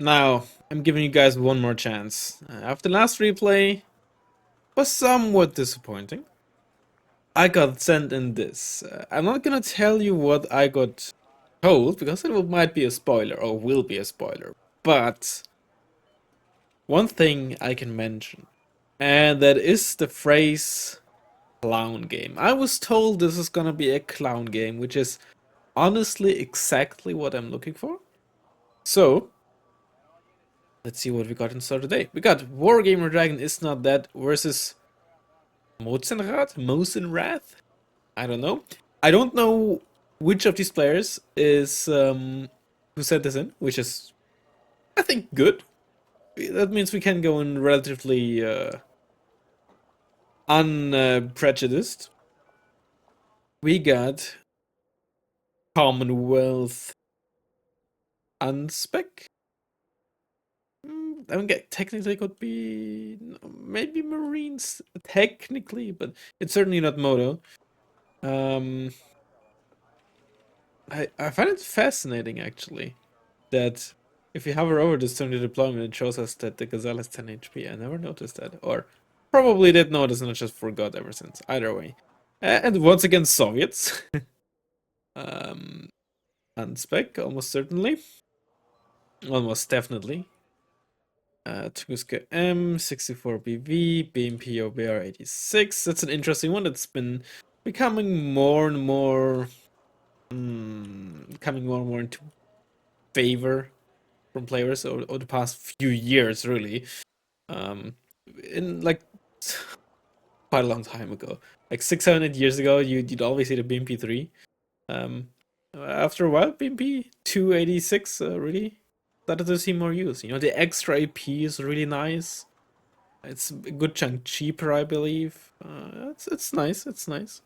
Now, I'm giving you guys one more chance. After last replay was somewhat disappointing. I got sent in this. I'm not gonna tell you what I got told, because might be a spoiler, or will be a spoiler. But one thing I can mention, and that is the phrase clown game. I was told this is gonna be a clown game, which is honestly exactly what I'm looking for. So, let's see what we got in store today. We got Wargamer Dragon is not dead versus Mosenrath? I don't know. I don't know which of these players is who sent this in, which is, I think, good. That means we can go in relatively unprejudiced. We got Commonwealth Unspec. I mean, technically could be maybe Marines technically, but it's certainly not Moto. I find it fascinating actually that if you hover over this during the deployment, it shows us that the Gazelle has 10 HP. I never noticed that, or probably did notice and I just forgot ever since. Either way, and once again Soviets. Unspec almost certainly, almost definitely. Tuska M, 64 BV, BMP OBR 86. That's an interesting one. That's been becoming more and more, coming more and more into favor from players over the past few years, really. In like quite a long time ago, like 6, 7, 8 years ago, you'd always see the BMP 3. After a while, BMP 286 really started to see more use. You know, the extra AP is really nice. It's a good chunk cheaper, I believe. It's nice. It's nice.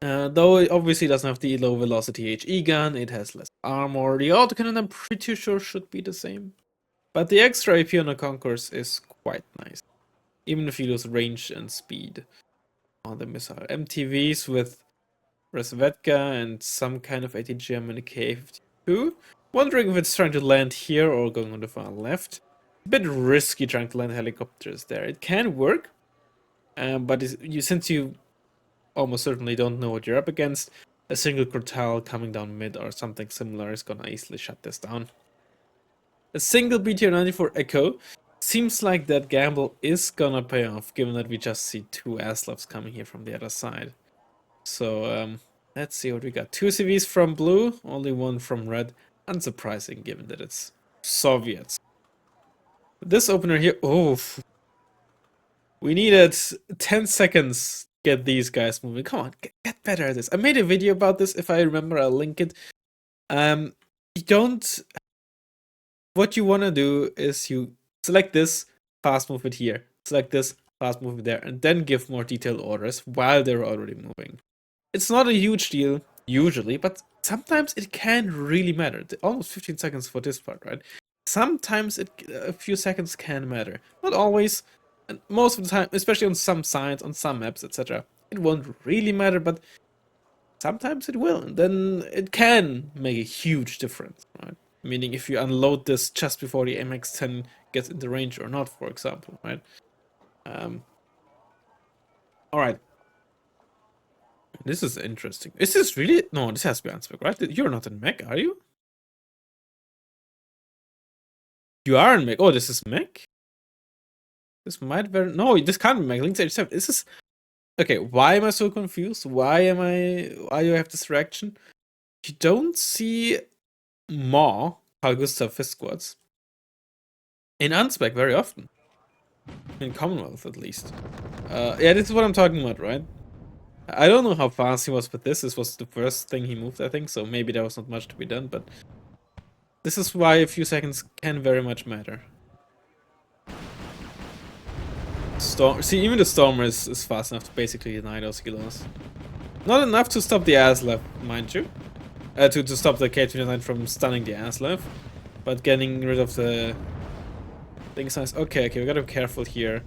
Though it obviously doesn't have the low velocity HE gun, it has less armor. The autocannon, I'm pretty sure, should be the same. But the extra AP on the Concourse is quite nice, even if you lose range and speed on the missile. MTVs with Razvedka and some kind of ATGM in the K-52. Wondering if it's trying to land here or going on the far left. A bit risky trying to land helicopters there. It can work, but since you almost certainly don't know what you're up against, a single Cortal coming down mid or something similar is gonna easily shut this down. A single BTR-94 Echo seems like that gamble is gonna pay off, given that we just see 2 Aslavs coming here from the other side. So, let's see what we got. 2 CVs from blue, only 1 from red. Unsurprising, given that it's Soviets. This opener here, oh, we needed 10 seconds to get these guys moving. Come on, get better at this. I made a video about this. If I remember, I'll link it. You don't. What you want to do is you select this, fast move it here. Select this, fast move it there, and then give more detailed orders while they're already moving. It's not a huge deal, usually, but sometimes it can really matter. Almost 15 seconds for this part, right? Sometimes a few seconds can matter. Not always, and most of the time, especially on some sites, on some maps, etc. It won't really matter, but sometimes it will. And then it can make a huge difference, right? Meaning if you unload this just before the MX-10 gets into range or not, for example, right? Alright. This is interesting. Is this really? No, this has to be unspec, right? You're not in mech, are you? You are in mech. Oh, this is mech? This might very... No, this can't be mech. Link's 87. This is... Okay, why am I so confused? Why do I have this reaction? You don't see more Carl Gustav fist squads in unspec very often. In Commonwealth, at least. Yeah, this is what I'm talking about, right? I don't know how fast he was with this. This was the first thing he moved, I think, so maybe there was not much to be done, but this is why a few seconds can very much matter. See, even the Stormer is fast enough to basically deny those kilos. Not enough to stop the Aslav, mind you. To stop the K-29 from stunning the Aslav, but getting rid of the thing size. Okay, we gotta be careful here.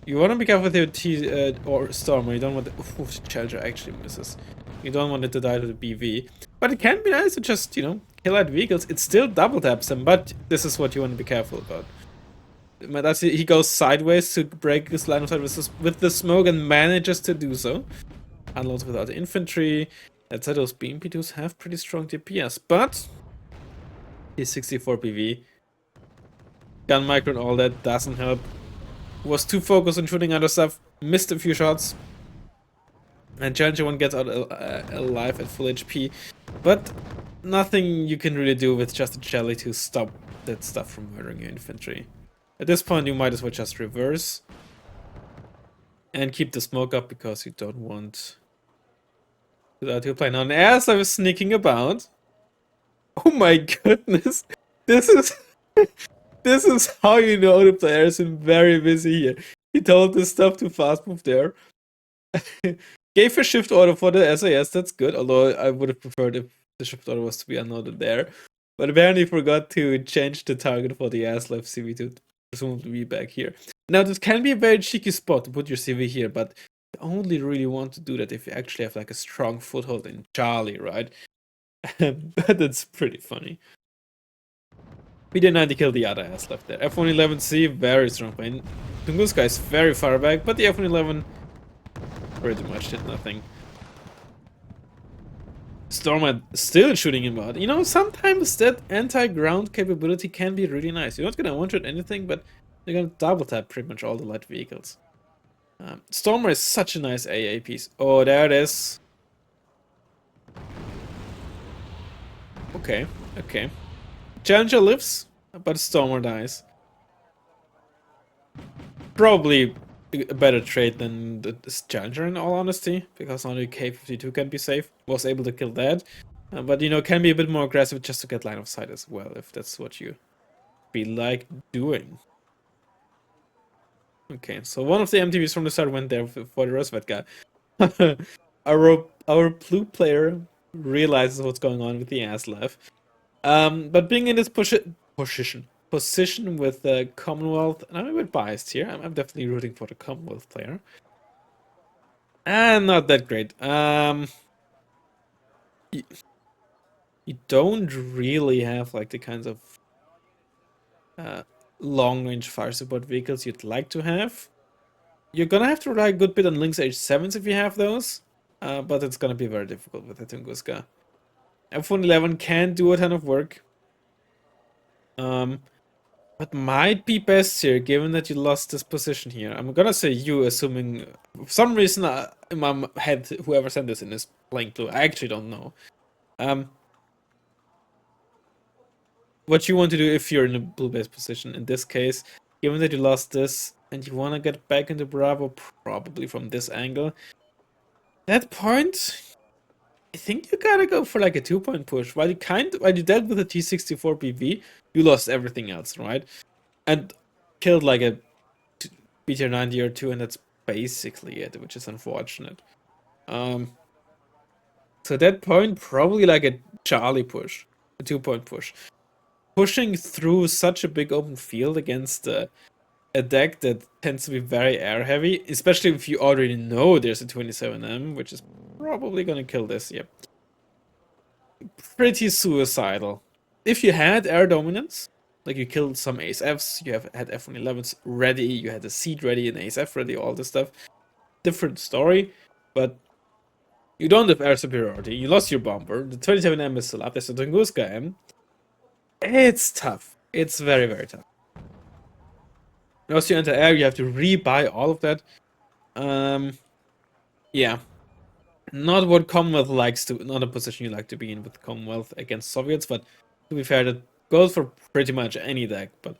You want to be careful with your T or Stormer. You don't want the Challenger actually misses. You don't want it to die to the BV. But it can be nice to just, you know, kill light vehicles, it still double taps them, but this is what you want to be careful about. He goes sideways to break his line of sight with the smoke and manages to do so. Unloads without the infantry. That said, those BMP2s have pretty strong DPS, but he's 64 PV. Gun micro and all that doesn't help. Was too focused on shooting other stuff, missed a few shots. And Challenger 1 gets out alive at full HP. But nothing you can really do with just a jelly to stop that stuff from murdering your infantry. At this point, you might as well just reverse. And keep the smoke up because you don't want to play. Now, as I was sneaking about... Oh my goodness! This is... This is how you know the player is very busy here. He told this stuff to fast move there. Gave a shift order for the SAS, that's good. Although I would have preferred if the shift order was to be unloaded there. But apparently forgot to change the target for the ASLEF CV to presumably be back here. Now this can be a very cheeky spot to put your CV here, but you only really want to do that if you actually have like a strong foothold in Charlie, right? But that's pretty funny. PD90 killed the other ass left there. F111C, very strong plane. Tunguska is very far back, but the F111 pretty much did nothing. Stormhead still shooting him out. You know, sometimes that anti-ground capability can be really nice. You're not gonna one-shot anything, but you're gonna double tap pretty much all the light vehicles. Stormer is such a nice AA piece. Oh, there it is. Okay, okay. Challenger lives, but Stormer dies. Probably a better trade than the Challenger in all honesty, because only K52 can be safe. Was able to kill that. But, you know, can be a bit more aggressive just to get line of sight as well, if that's what you feel like doing. Okay, so one of the MTVs from the start went there for the Rosvet guy. our blue player realizes what's going on with the ASLEF. But being in this position with the Commonwealth, and I'm a bit biased here. I'm definitely rooting for the Commonwealth player. And not that great. You don't really have like the kinds of long-range fire support vehicles you'd like to have. You're gonna have to rely a good bit on Lynx H7s if you have those, but it's gonna be very difficult with the Tunguska. F111 can do a ton of work. But might be best here, given that you lost this position here. I'm gonna say you, assuming... For some reason, in my head, whoever sent this in is playing blue. I actually don't know. What you want to do if you're in a blue-based position, in this case, given that you lost this, and you want to get back into Bravo, probably from this angle. At that point... I think you gotta go for like a 2-point push. While you dealt with a T64 PV, you lost everything else, right? And killed like a BTR 90 or 2, and that's basically it, which is unfortunate. So at that point, probably like a Charlie push, a 2-point push. Pushing through such a big open field against a deck that tends to be very air heavy, especially if you already know there's a 27M, which is probably gonna kill this, yep. Pretty suicidal. If you had air dominance, like you killed some ASFs, you had F111s ready, you had a seed ready, an ASF ready, all this stuff, different story, but you don't have air superiority, you lost your bomber, the 27M is still up, there's a Tunguska M. It's tough. It's very, very tough. Once you enter air, you have to re-buy all of that. Yeah. Not what Commonwealth likes to, not a position you like to be in with Commonwealth against Soviets, but to be fair, that goes for pretty much any deck. But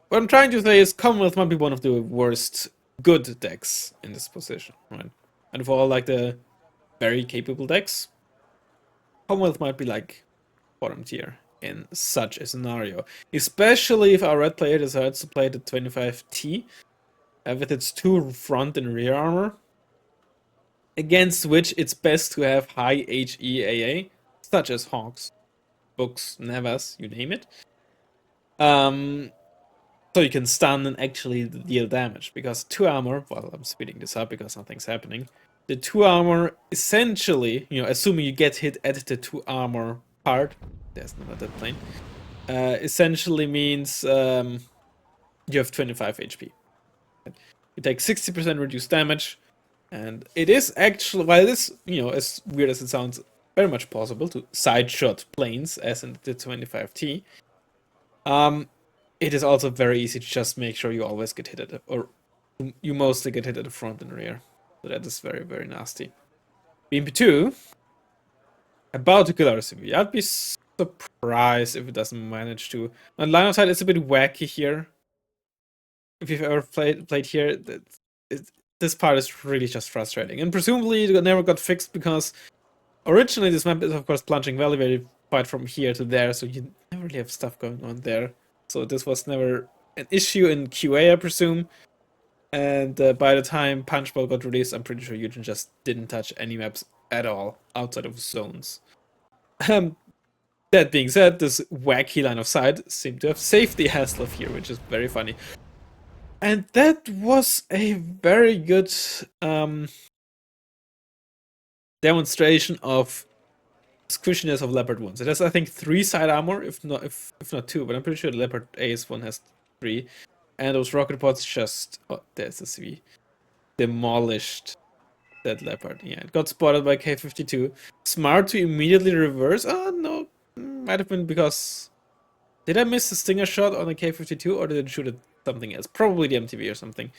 what I'm trying to say is Commonwealth might be one of the worst good decks in this position, right? And for all like the very capable decks, Commonwealth might be like bottom tier in such a scenario. Especially if our red player decides to play the 25T with its 2 front and rear armor, against which it's best to have high HEAA, such as Hawks, Books, Nevas, you name it. So you can stun and actually deal damage, because 2 armor, well, I'm speeding this up because nothing's happening. The 2 armor, essentially, you know, assuming you get hit at the 2 armor part, there's not that plane. Essentially means you have 25 HP. You take 60% reduced damage, and it is actually, while it is, as weird as it sounds, very much possible to side shot planes, as in the 25T. It is also very easy to just make sure you always get hit at it, or you mostly get hit at the front and rear. So that is very, very nasty. BMP2, about to kill RCV. I'd be surprised if it doesn't manage to. On line of sight, it's a bit wacky here. If you've ever played here, this part is really just frustrating. And presumably it never got fixed because originally this map is of course plunging very, very wide from here to there, so you never really have stuff going on there. So this was never an issue in QA, I presume. And by the time Punchbowl got released, I'm pretty sure Eugen just didn't touch any maps at all outside of zones. That being said, this wacky line of sight seemed to have saved the Haslov here, which is very funny. And that was a very good demonstration of squishiness of Leopard 1. So there's, I think, 3 side armor, if not 2, but I'm pretty sure the Leopard Ace one has 3. And those rocket pods just... Oh, there's the CV. Demolished that Leopard. Yeah, it got spotted by K-52. Smart to immediately reverse. Oh, no. Might have been because... Did I miss the stinger shot on the K-52, or did it shoot at something else? Probably the MTV or something.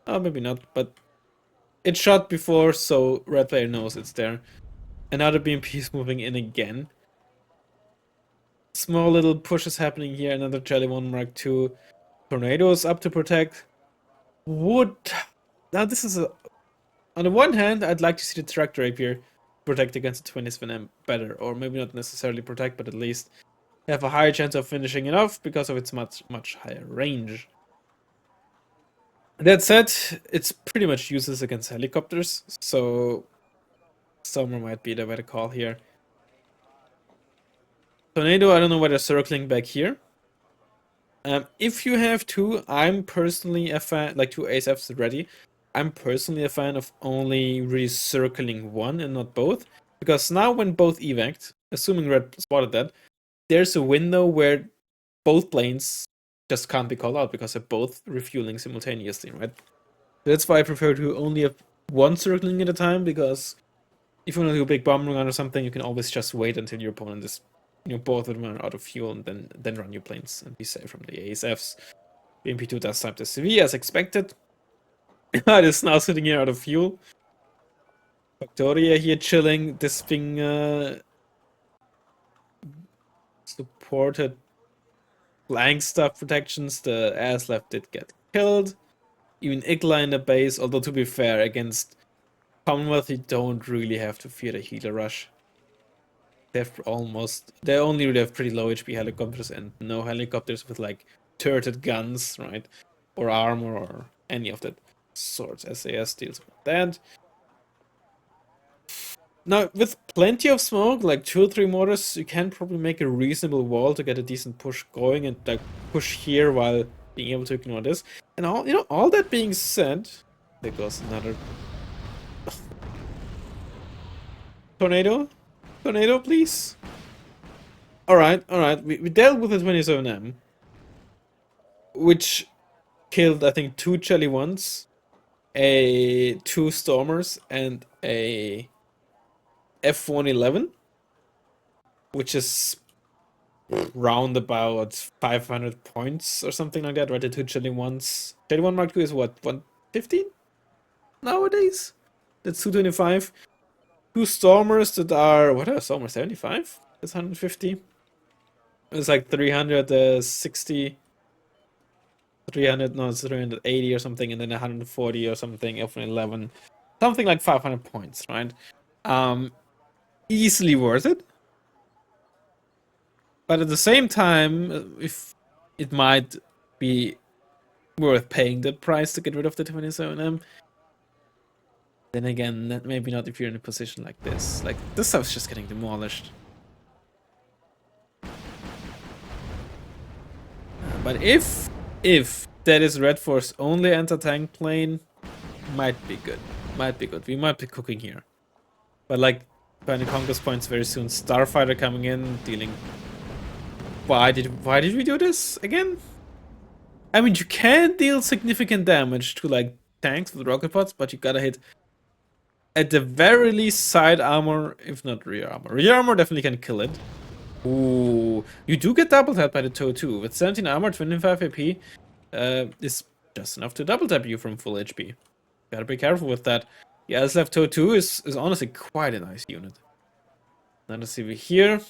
Oh, maybe not, but... It shot before, so Red Player knows it's there. Another BMP is moving in again. Small little pushes happening here. Another Jelly 1 Mark II. Tornadoes up to protect. Would... Now this is a... On the one hand, I'd like to see the Tractor Rapier protect against the 27M better. Or maybe not necessarily protect, but at least have a higher chance of finishing it off because of its much, much higher range. That said, it's pretty much useless against helicopters, so Summer might be the better call here. Tornado, I don't know why they're circling back here. If you have 2, I'm personally a fan, like 2 ASFs ready. I'm personally a fan of only really circling 1 and not both. Because now when both evac'd, assuming Red spotted that, there's a window where both planes just can't be called out because they're both refueling simultaneously, right? That's why I prefer to only have 1 circling at a time, because if you want to do a big bomb run or something, you can always just wait until your opponent is, both of them are out of fuel, and then run your planes and be safe from the ASFs. BMP2 does type the CV as expected. It is now sitting here out of fuel. Victoria here chilling. This thing supported flank stuff protections. The ass left did get killed. Even Igla in the base, although to be fair, against Commonwealth you don't really have to fear the healer rush. They only really have pretty low HP helicopters and no helicopters with like turreted guns, right? Or armor or any of that sorts. SAS deals with that. Now, with plenty of smoke, like 2 or 3 mortars, you can probably make a reasonable wall to get a decent push going and like push here while being able to ignore this. And all that being said, there goes another tornado. Tornado, please. Alright. We dealt with the 27M, which killed, I think, 2 Jelly 1s, 2 Stormers, and a F-111, which is round about 500 points or something like that, right? The 2 Jelly 1s. Jelly 1 Mark II is what, 115 nowadays? That's 225. 2 Stormers that are, what are Stormers, 75? That's 150. It's like 360, 300, no, it's 380 or something, and then 140 or something, F-111. Something like 500 points, right? Easily worth it. But at the same time, if it might be worth paying that price to get rid of the 27M, then again, maybe not if you're in a position like this. Like, this stuff's just getting demolished. But if that is Red Force only anti-tank plane, might be good. Might be good. We might be cooking here. But like, finding conquest points very soon. Starfighter coming in, dealing why did we do this again? I mean, you can deal significant damage to like tanks with rocket pods, but you gotta hit at the very least side armor, if not rear armor. Rear armor definitely can kill it. Ooh, you do get double tap by the toe too. With 17 armor, 25 AP, is just enough to double tap you from full HP. Gotta be careful with that. Yeah, this left toe 2 is honestly quite a nice unit. Now let's see over here.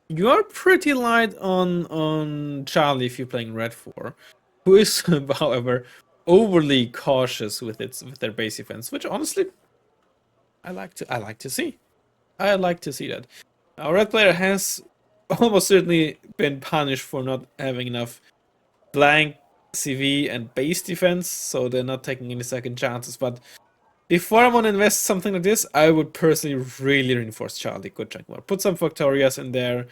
You are pretty light on Charlie if you're playing Red 4, who is, however, overly cautious with their base defense, which honestly I like to see. I like to see that. Our Red player has almost certainly been punished for not having enough blank CV and base defense, so they're not taking any second chances. But before I want to invest something like this, I would personally really reinforce Charlie. Good chunk more. Put some Factorias in there.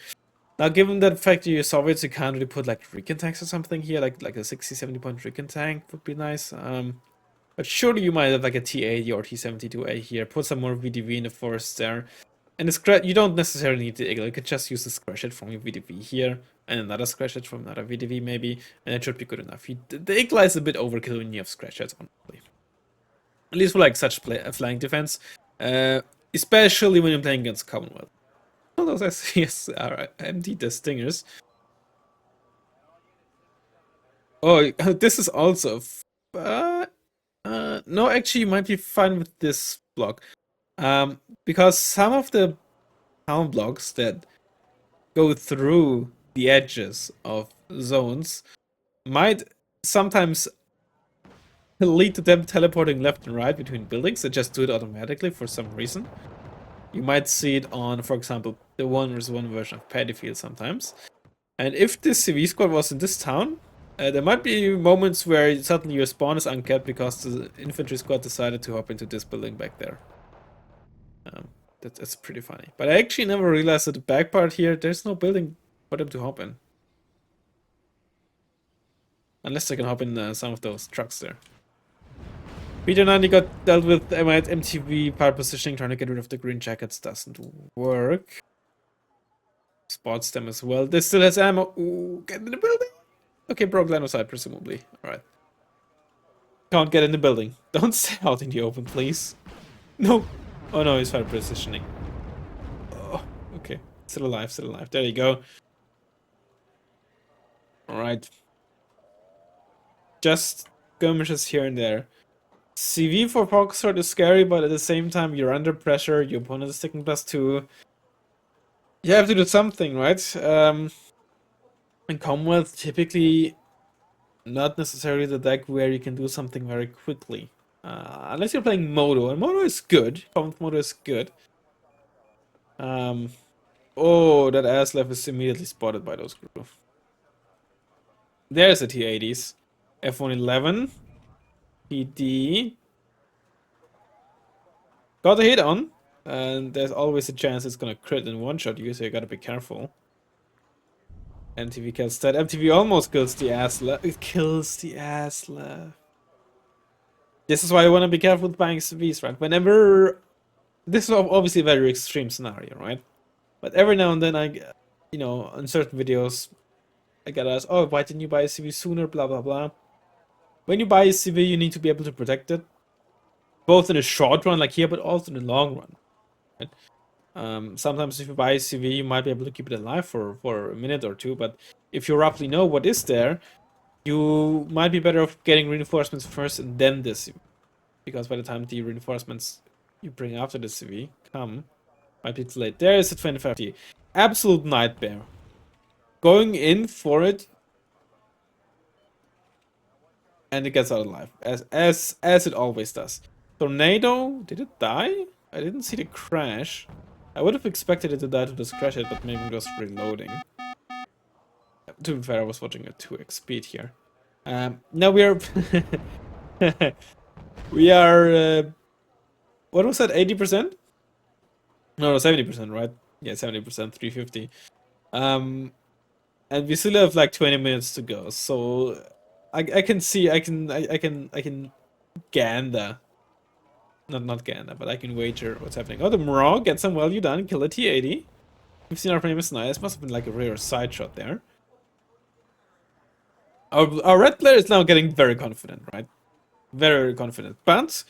Now, given that fact you're Soviets, you can't really put like recon tanks or something here, like a 60-70 point recon tank would be nice. But surely you might have like a T80 or T72A here. Put some more VDV in the forest there. And you don't necessarily need the Eagle. You could just use the scratch hit from your VDV here, and another scratch hit from another VDV maybe, and it should be good enough. The Eagle is a bit overkill when you have scratch hits, honestly. At least for like such flying defense, especially when you're playing against Commonwealth. All those SCS are empty, the stingers. Oh, this is also... no, actually, you might be fine with this block. Because some of the town blocks that go through the edges of zones might sometimes lead to them teleporting left and right between buildings. They just do it automatically for some reason. You might see it on, for example, the 1v1 version of Paddyfield sometimes. And if this CV squad was in this town, there might be moments where suddenly your spawn is uncapped because the infantry squad decided to hop into this building back there. That's pretty funny. But I actually never realized that the back part here, there's no building for them to hop in. Unless they can hop in some of those trucks there. Peter 90 got dealt with MTV power positioning, trying to get rid of the green jackets. Doesn't work. Spots them as well. This still has ammo. Ooh, get in the building. Okay, broke line of sight, presumably. Alright. Can't get in the building. Don't stay out in the open, please. No. Oh no, he's fire positioning. Oh, okay. Still alive, still alive. There you go. Alright. Just skirmishes here and there. CV for Foxtrot is scary, but at the same time, you're under pressure. Your opponent is taking +2. You have to do something, right? In Commonwealth, typically not necessarily the deck where you can do something very quickly. Unless you're playing Modo, and Modo is good. Commonwealth Modo is good. Oh, that ass left is immediately spotted by those crew. There's the T80s. F111. PD. Got a hit on. And there's always a chance it's gonna crit in one shot you, so you gotta be careful. MTV kills that. MTV almost kills the ass left. It kills the ass left. This is why I want to be careful with buying CVs, right? Whenever... This is obviously a very extreme scenario, right? But every now and then you know, on certain videos, I get asked, oh, why didn't you buy a CV sooner, blah, blah, blah. When you buy a CV, you need to be able to protect it. Both in the short run, like here, but also in the long run. Right? Sometimes if you buy a CV, you might be able to keep it alive for a minute or two, but if you roughly know what is there, you might be better off getting reinforcements first and then the CV. Because by the time the reinforcements you bring after the CV come, might be too late. There is a 25T. Absolute nightmare. Going in for it, and it gets out alive, as it always does. Tornado, did it die? I didn't see the crash. I would have expected it to die to the crash hit, but maybe it was reloading. To be fair, I was watching at 2x speed here. Now we are... we are... what was that, 80%? No, 70%, right? Yeah, 70%, 350. And we still have like 20 minutes to go, so... I can see, I can gander. Not gander, but I can wager what's happening. Oh, the Morag gets some value done, kill a T80. We've seen our famous nice. Must have been like a rare side shot there. Our red player is now getting very confident, right? Very confident. But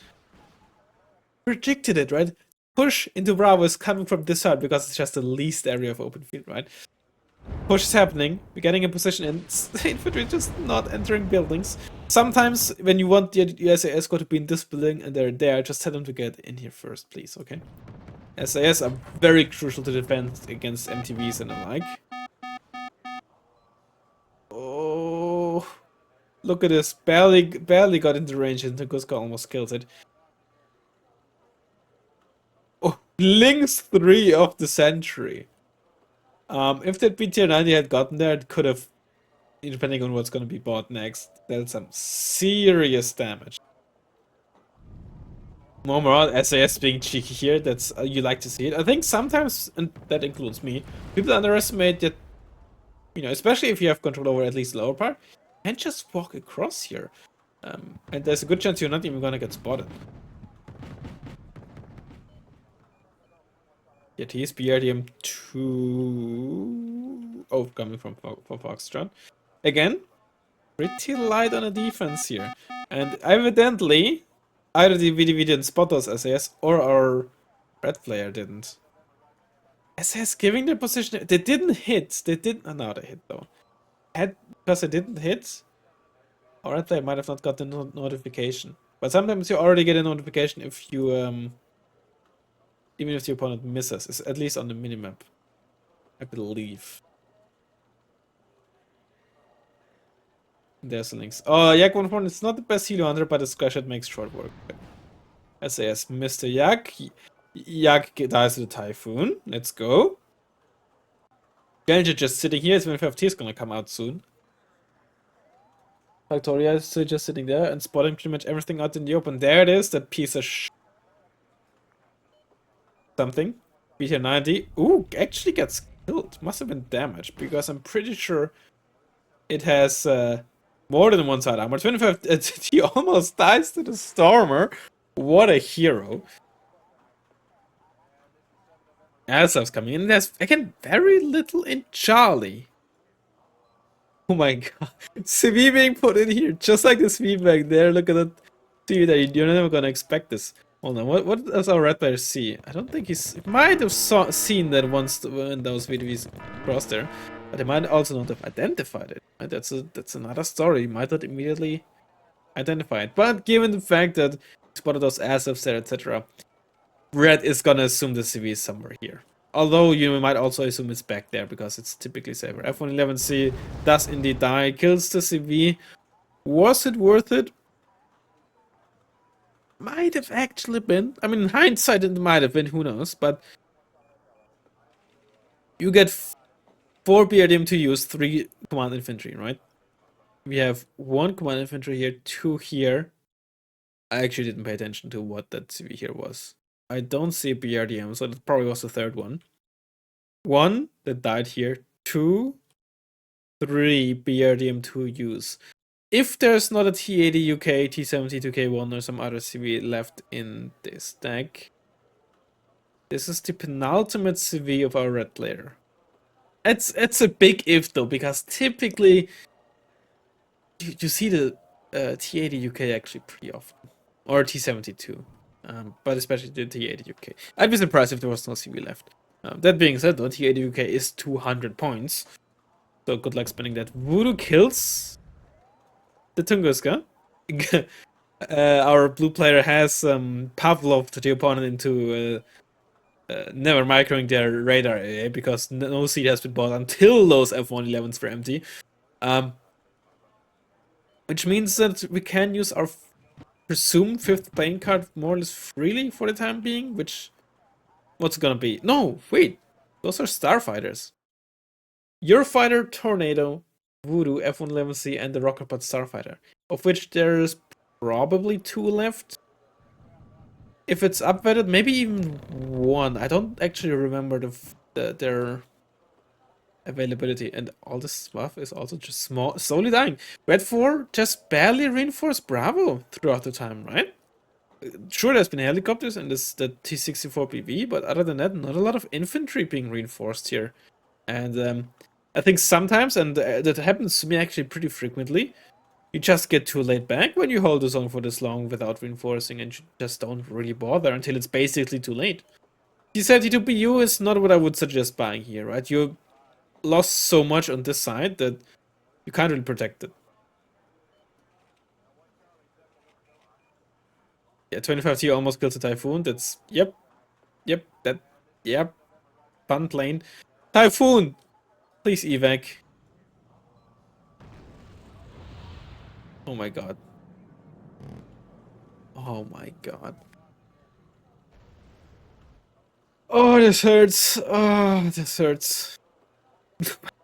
predicted it, right? Push into Bravo is coming from this side because it's just the least area of open field, right? Push is happening. We're getting in position and infantry just not entering buildings. Sometimes when you want the SAS to be in this building and they're there, just tell them to get in here first, please, okay? SAS are very crucial to defend against MTVs and the like. Oh, look at this. Barely got into range and Tunguska almost kills it. Oh, Lynx 3 of the century. If that BTR 90 had gotten there, it could have, depending on what's going to be bought next, dealt some serious damage. More morale, SAS being cheeky here, that's you like to see it. I think sometimes, and that includes me, people underestimate that, you know, especially if you have control over at least the lower part, you can just walk across here. And there's a good chance you're not even gonna get spotted. Yet he's BRDM 2. Oh, coming from Foxtrot. Again, pretty light on the defense here. And evidently, either the VDV didn't spot us SAS or our red player didn't. SAS giving their position. They didn't hit. They didn't. Oh, no, they hit though. Because they didn't hit, our red player might have not got the notification. But sometimes you already get a notification if you even if the opponent misses. It's at least on the minimap, I believe. There's the links. Oh, Yak 1 it's not the best healer hunter, but the splash shot makes short work. SAS Mr. Yak. Yak dies to the Typhoon. Let's go. Genji just sitting here. His 5T is gonna come out soon. Factoria is still just sitting there and spotting pretty much everything out in the open. There it is, that piece of something. BTR 90. Ooh, actually gets killed. Must have been damaged because I'm pretty sure it has more than one side armor. 25. He almost dies to the Stormer. What a hero. Asav's coming in. There's again very little in Charlie. Oh my god. CV being put in here, just like the CV back there. Look at that CV there. You're never gonna expect this. Hold on, what does our red player see? I don't think he might have seen that once when those VDVs crossed there. But they might also not have identified it. Right? That's another story. He might not immediately identify it. But given the fact that he spotted those assets there, etc., red is gonna assume the CV is somewhere here. Although you might also assume it's back there because it's typically safer. F111C does indeed die, kills the CV. Was it worth it? Might have actually been. I mean, in hindsight, it might have been. Who knows? But you get 4 BRDM to use, 3 command infantry, right? We have 1 command infantry here, 2 here. I actually didn't pay attention to what that CV here was. I don't see a BRDM, so that probably was the third one. 1 that died here, 2, 3 BRDM to use. If there's not a T80 UK, T70 2K1 or some other CV left in this deck, this is the penultimate CV of our red player. It's a big if though, because typically you see the T80 UK actually pretty often, or T72, but especially the T80 UK. I'd be surprised if there was no CV left. That being said, though, T80 UK is 200 points, so good luck spending that. Voodoo kills the Tunguska. Our blue player has Pavlov the opponent into never microing their radar AA because no seed has been bought until those F111s were empty. Which means that we can use our presumed 5th playing card more or less freely for the time being, which... What's it gonna be? No, wait! Those are Starfighters. Eurofighter, Tornado, Voodoo, F111C, and the Rocket Pod Starfighter, of which there's probably 2 left. If it's upvoted, maybe even 1. I don't actually remember their availability, and all this stuff is also just slowly dying. Red 4 just barely reinforced Bravo throughout the time, right? Sure, there's been helicopters and this the T-64 PV, but other than that, not a lot of infantry being reinforced here. And I think sometimes, and that happens to me actually pretty frequently, you just get too laid back when you hold the zone for this long without reinforcing, and you just don't really bother until it's basically too late. T-32PU is not what I would suggest buying here, right? You lost so much on this side that you can't really protect it. Yeah, 25T almost kills a Typhoon. That's, yep, yep, fun plane. Typhoon! Please evac. Oh my god. Oh my god. Oh, this hurts. Oh, this hurts.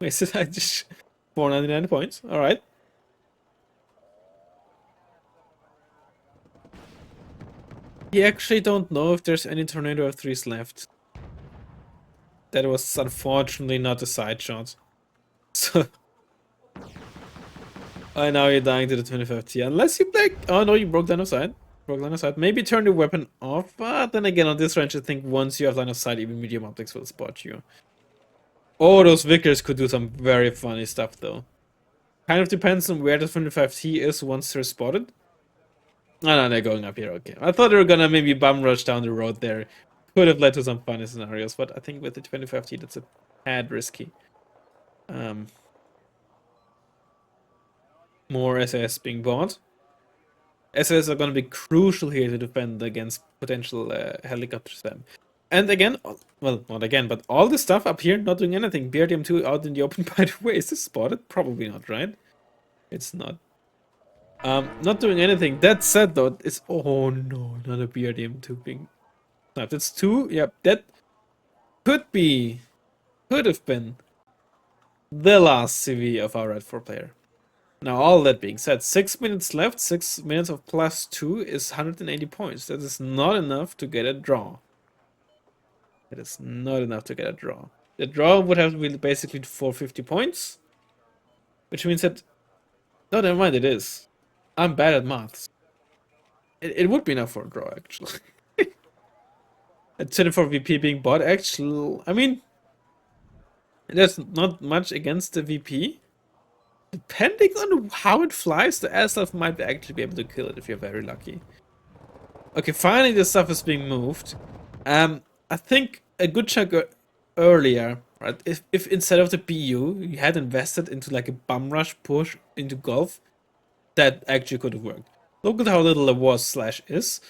Wasted, I just 499 points. Alright. We actually don't know if there's any Tornado F3s left. That was unfortunately not a side shot. So. Oh, now you're dying to the 25T. Unless you break. Oh no, you broke line of sight. Broke line of sight. Maybe turn the weapon off. But then again, on this range, I think once you have line of sight, even medium optics will spot you. Oh, those Vickers could do some very funny stuff though. Kind of depends on where the 25T is once they're spotted. Oh no, they're going up here, okay. I thought they were gonna maybe bum rush down the road there. Could have led to some funny scenarios, but I think with the 25T, that's a tad risky. More SAS being bought. SAS are gonna be crucial here to defend against potential helicopter spam. And again, well, not again, but all this stuff up here not doing anything. BRDM2 out in the open, by the way. Is this spotted? Probably not, right? It's not. Not doing anything. That said, though, it's... Oh, no, not a BRDM2 being sniped. It's 2. Yep, that could be... Could have been the last CV of our Red 4 player. Now, all that being said, 6 minutes left. 6 minutes of +2 is 180 points. That is not enough to get a draw. It is not enough to get a draw. The draw would have to be basically 450 points. Which means that... No, never mind, it is. I'm bad at maths. It would be enough for a draw, actually. A 24 VP being bought, actually... I mean... There's not much against the VP. Depending on how it flies, the air stuff might actually be able to kill it if you're very lucky. Okay, finally the stuff is being moved. I think a good chunk earlier, right? If instead of the PU you had invested into like a bum rush push into Gulf, that actually could have worked. Look at how little there was/is,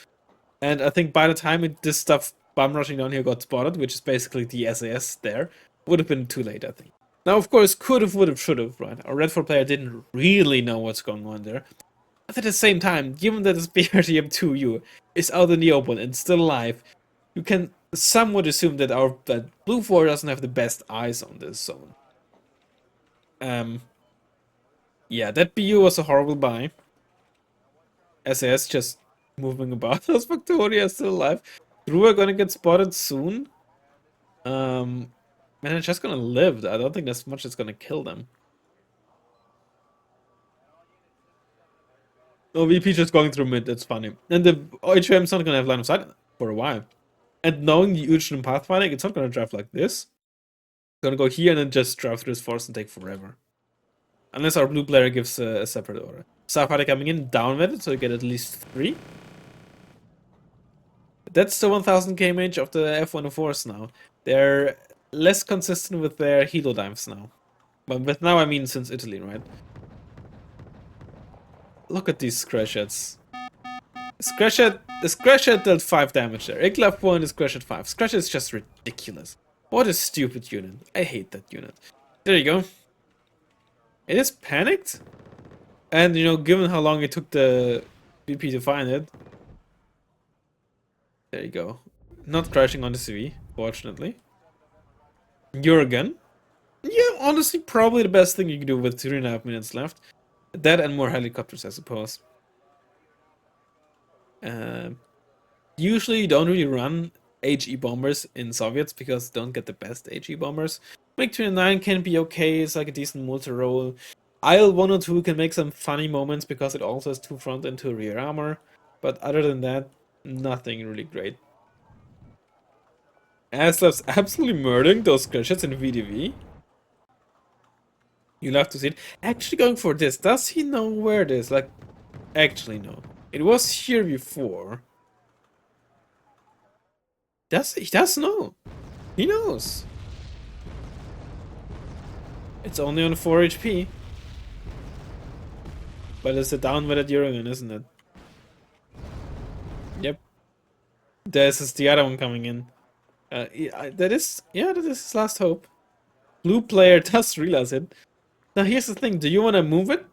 and I think by the time this stuff bum rushing down here got spotted, which is basically the SAS there, would have been too late, I think. Now, of course, could have, would have, should have, right? Our Red 4 player didn't really know what's going on there. But at the same time, given that this BRTM2U is out in the open and still alive, you can somewhat assume that that Blue 4 doesn't have the best eyes on this zone. Yeah, that BU was a horrible buy. SAS just moving about. Those Victoria still alive. Drew are gonna get spotted soon. And they're just gonna live. I don't think there's much that's gonna kill them. Oh, VP just going through mid, that's funny. And the HM's not gonna have line of sight for a while. And knowing the Uchian pathfinding, it's not gonna drive like this. It's gonna go here and then just drive through this forest and take forever. Unless our blue player gives a separate order. Starfighter coming in, down with it, so you get at least 3. That's the 1000 km range of the F-104s now. They're less consistent with their helo dives now. But with now I mean since Italy, right? Look at these Scratchets. The Scratchet dealt 5 damage there. Iglaf point is Scratchet 5. Scratchet is just ridiculous. What a stupid unit. I hate that unit. There you go. It is panicked. And, you know, given how long it took the BP to find it. There you go. Not crashing on the CV, fortunately. Jurgen. Yeah, honestly, probably the best thing you can do with 3.5 minutes left. That and more helicopters, I suppose. Usually you don't really run HE bombers in Soviets because you don't get the best HE bombers. MiG-29 can be okay, it's like a decent multi-role. IL-102 can make some funny moments because it also has 2 front and 2 rear armor. But other than that, Nothing really great. Aslev's absolutely murdering those skirmishes in VDV. You'll have to see it. Actually going for this. Does he know where it is? Like, actually no. It was here before. He does know. He knows. It's only on 4 HP. But it's a downweighted Urigan, isn't it? Yep. This is the other one coming in. That is his last hope. Blue player does realize it. Now here's the thing: do you want to move it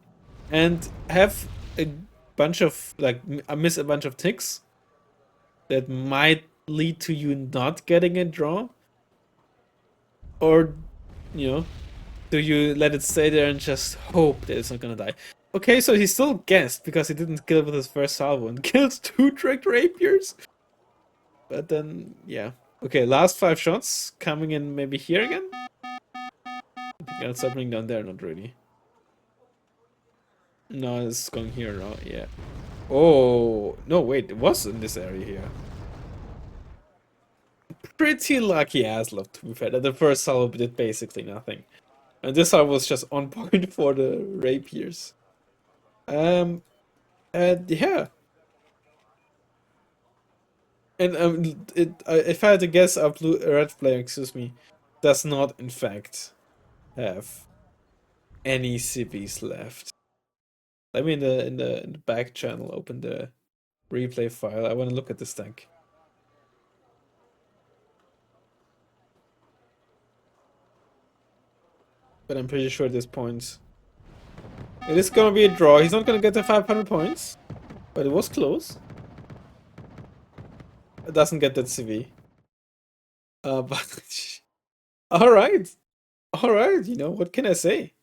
and have a bunch of miss a bunch of ticks that might lead to you not getting a draw, or you know, do you let it stay there and just hope that it's not gonna die? Okay, so he still guessed because he didn't kill with his first salvo and killed 2 tricked rapiers. But then, yeah. Okay, last 5 shots coming in maybe here again. I think that's happening down there, not really. No, it's going here now, yeah. Oh, no, wait, it was in this area here. Pretty lucky Aslov, to be fair, that the first salvo did basically nothing. And this salvo was just on point for the rapiers. Yeah. And if I had to guess, our red player, excuse me, does not in fact have any CVs left. Let me in the back channel open the replay file. I want to look at this deck. But I'm pretty sure at this point it is gonna be a draw. He's not gonna get the 500 points, but it was close. It doesn't get that CV. But all right, all right. You know what can I say?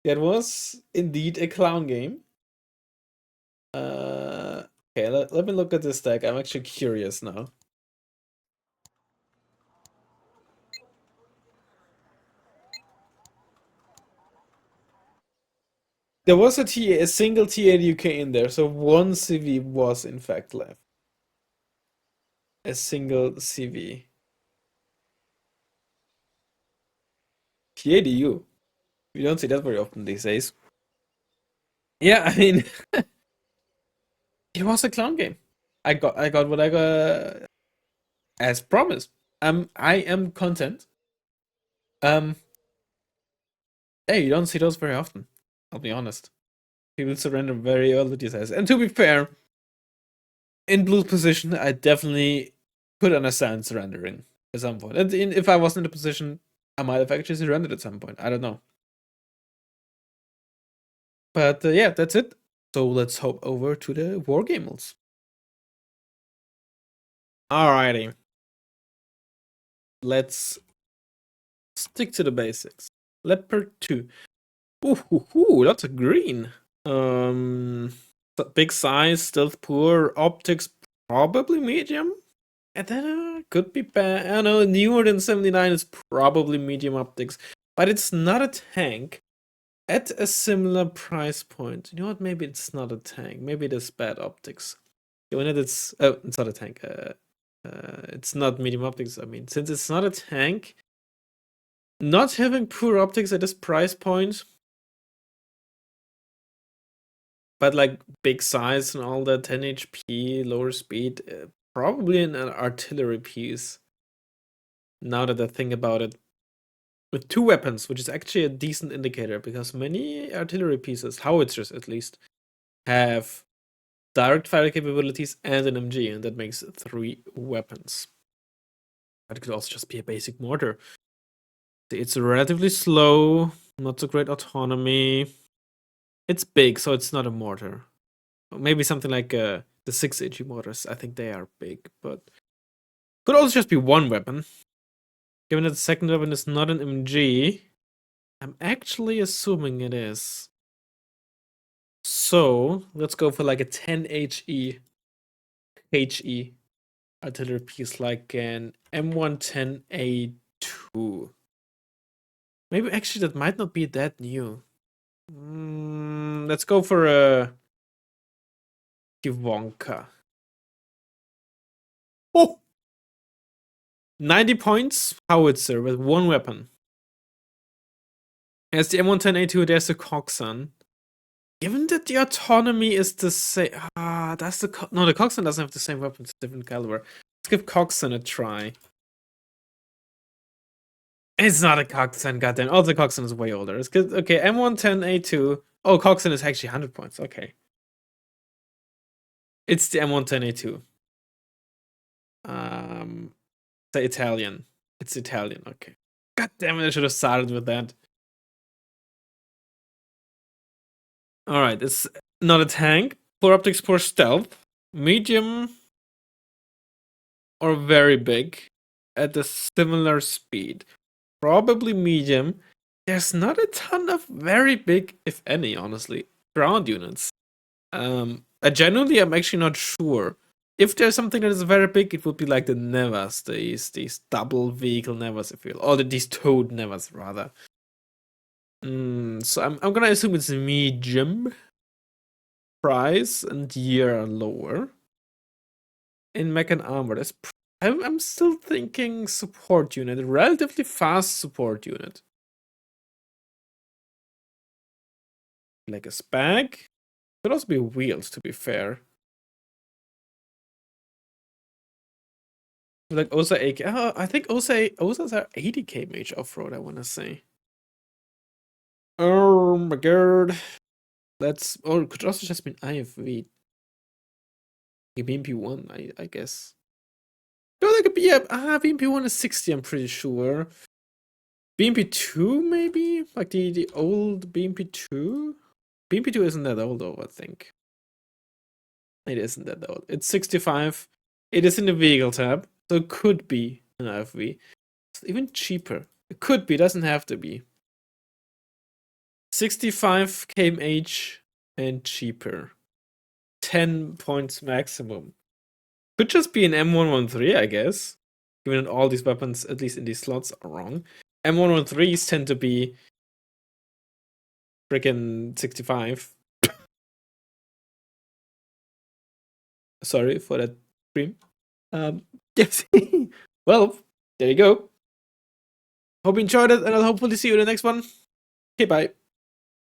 That was indeed a clown game. Okay, let me look at this deck. I'm actually curious now. There was a single T80 UK in there, so 1 CV was in fact left. A single CV. T80U. We don't see that very often these days. Yeah, I mean, it was a clown game. I got what I got as promised. I am content. Um, hey, you don't see those very often. I'll be honest. People surrender very early these days. And to be fair, in Blue's position, I definitely could understand surrendering at some point. And if I wasn't in the position, I might have actually surrendered at some point. I don't know. But yeah, that's it. So let's hop over to the Wargamers. Alrighty. Let's stick to the basics. Leopard 2. Ooh, lots of green. Big size, stealth poor, optics probably medium. And then could be bad. I don't know, newer than 79 is probably medium optics. But it's not a tank at a similar price point. You know what? Maybe it's not a tank. Maybe it is bad optics. Given that it's not a tank. It's not medium optics. I mean, since it's not a tank, not having poor optics at this price point, but like big size and all that, 10 HP, lower speed, probably an artillery piece. Now that I think about it, with 2 weapons, which is actually a decent indicator because many artillery pieces, howitzers at least, have direct fire capabilities and an MG, and that makes 3 weapons. But it could also just be a basic mortar. It's relatively slow, not so great autonomy. It's big, so it's not a mortar. Maybe something like the 6 HE mortars. I think they are big, but could also just be 1 weapon. Given that the second weapon is not an MG, I'm actually assuming it is. So let's go for like a 10 HE artillery piece, like an M110A2. Maybe actually that might not be that new. Let's go for a Kivonka. Oh! 90 points, howitzer with one weapon. As the M110A2, there's the Coxswain. Given that the autonomy is the same. That's the. No, the Coxswain doesn't have the same weapon, it's different caliber. Let's give Coxswain a try. It's not a Coxswain, goddamn. Also, Coxswain is way older. It's good. Okay, M110A2. Oh, Coxswain is actually 100 points. Okay. It's the M110A2. The Italian. It's Italian, okay. God damn it, I should have started with that. Alright, it's not a tank. Poor optics, poor stealth. Medium or very big at a similar speed. Probably medium. There's not a ton of very big, if any, honestly, ground units. Genuinely, I'm actually not sure. If there's something that is very big, it would be like the Nevas, these double vehicle Nevas, if you will, or these towed Nevas rather. So I'm gonna assume it's medium price and year lower. In mech and armor, I'm still thinking support unit, relatively fast support unit. Like a spag. Could also be wheels, to be fair. Like Osa 8. I think Osa's are 80k mage off-road, I wanna say. Oh my god. It could also just been IFV. BMP1, I guess. No, like BMP1 is 60, I'm pretty sure. BMP2, maybe? Like the old BMP2? BMP2 isn't that old, though, I think. It isn't that old. It's 65. It is in the vehicle tab, so it could be an IFV. It's even cheaper. It could be, doesn't have to be. 65 kmh and cheaper. 10 points maximum. Could just be an M113, I guess. Given that all these weapons, at least in these slots, are wrong. M113s tend to be freaking 65. Sorry for that stream. Yes. Well, there you go. Hope you enjoyed it, and I'll hopefully see you in the next one. Okay, bye.